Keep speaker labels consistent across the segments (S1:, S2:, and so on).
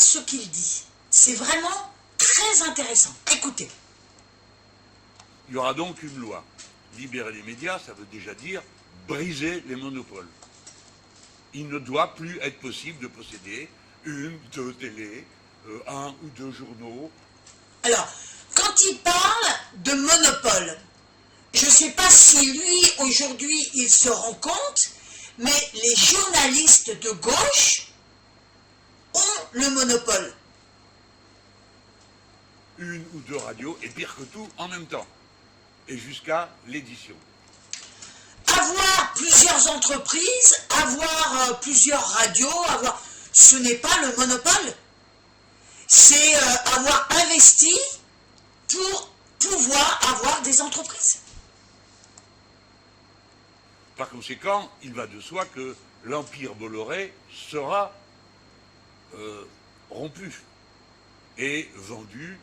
S1: ce qu'il dit. C'est vraiment très intéressant. Écoutez.
S2: Il y aura donc une loi. Libérer les médias, ça veut déjà dire briser les monopoles. Il ne doit plus être possible de posséder une, deux télés, un ou deux journaux.
S1: Alors, quand il parle de monopole, je ne sais pas si lui, aujourd'hui, il se rend compte, mais les journalistes de gauche ont le monopole.
S2: Une ou deux radios, et pire que tout, en même temps. Et jusqu'à l'édition.
S1: Avoir plusieurs entreprises, avoir plusieurs radios, ce n'est pas le monopole. C'est avoir investi pour pouvoir avoir des entreprises.
S2: Par conséquent, il va de soi que l'empire Bolloré sera rompu et vendu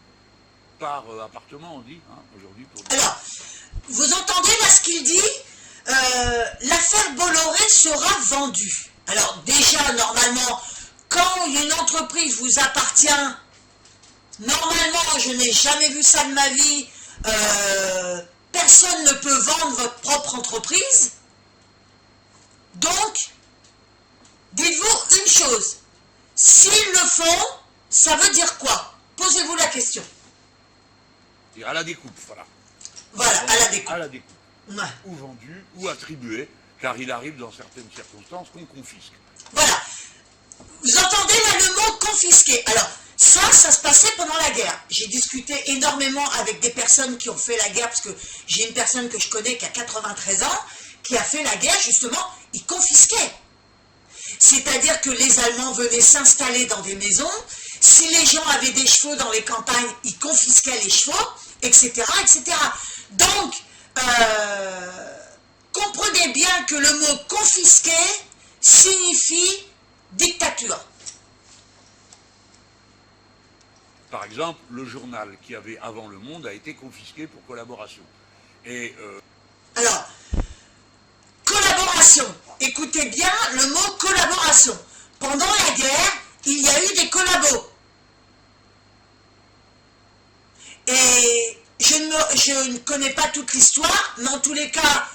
S2: par appartement, on dit, hein, aujourd'hui.
S1: Alors, vous entendez là ce qu'il dit? L'affaire Bolloré sera vendue. Alors déjà, normalement, quand une entreprise vous appartient, normalement, je n'ai jamais vu ça de ma vie, personne ne peut vendre votre propre entreprise. Donc, dites-vous une chose, s'ils le font, ça veut dire quoi? Posez-vous la question.
S2: À la découpe, voilà.
S1: Voilà, à la découpe.
S2: À la découpe.
S1: Ouais.
S2: Ou vendu, ou attribué, car il arrive dans certaines circonstances qu'on confisque.
S1: Voilà. Vous entendez là le mot confisqué. Alors, ça se passait pendant la guerre. J'ai discuté énormément avec des personnes qui ont fait la guerre, parce que j'ai une personne que je connais qui a 93 ans, qui a fait la guerre, justement, il confisquait. C'est-à-dire que les Allemands venaient s'installer dans des maisons, si les gens avaient des chevaux dans les campagnes, ils confisquaient les chevaux, etc., etc. Donc, comprenez bien que le mot confisquer signifie dictature.
S2: Par exemple, le journal qui avait avant Le Monde a été confisqué pour collaboration. Et
S1: alors, collaboration. Écoutez bien le mot collaboration. Pendant la guerre, il y a eu des collabos. Et je ne connais pas toute l'histoire, mais en tous les cas,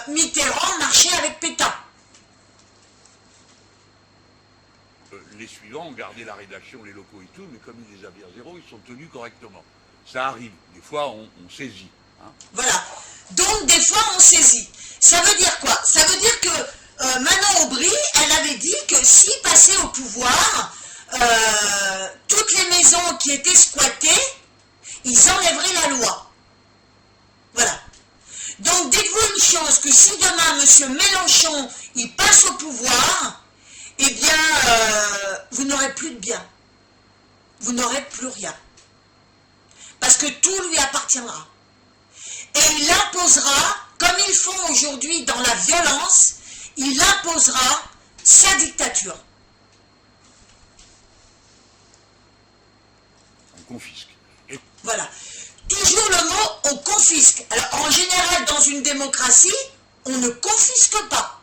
S1: Mitterrand marchait avec Pétain.
S2: les suivants ont gardé la rédaction, les locaux et tout, mais comme ils les avaient à zéro, ils sont tenus correctement. Ça arrive. Des fois, on saisit. Hein.
S1: Voilà. Donc, des fois, on saisit. Ça veut dire quoi? Ça veut dire que Manon Aubry, elle avait dit que s'il passait au pouvoir, toutes les maisons qui étaient squattées, ils enlèveraient la loi. Voilà. Donc, dites-vous une chose, que si demain, M. Mélenchon, il passe au pouvoir, eh bien, vous n'aurez plus de biens. Vous n'aurez plus rien. Parce que tout lui appartiendra. Et il imposera, comme ils font aujourd'hui dans la violence, il imposera sa dictature.
S2: On confisque. Et...
S1: Voilà. Toujours le mot on confisque. Alors en général, dans une démocratie, on ne confisque pas.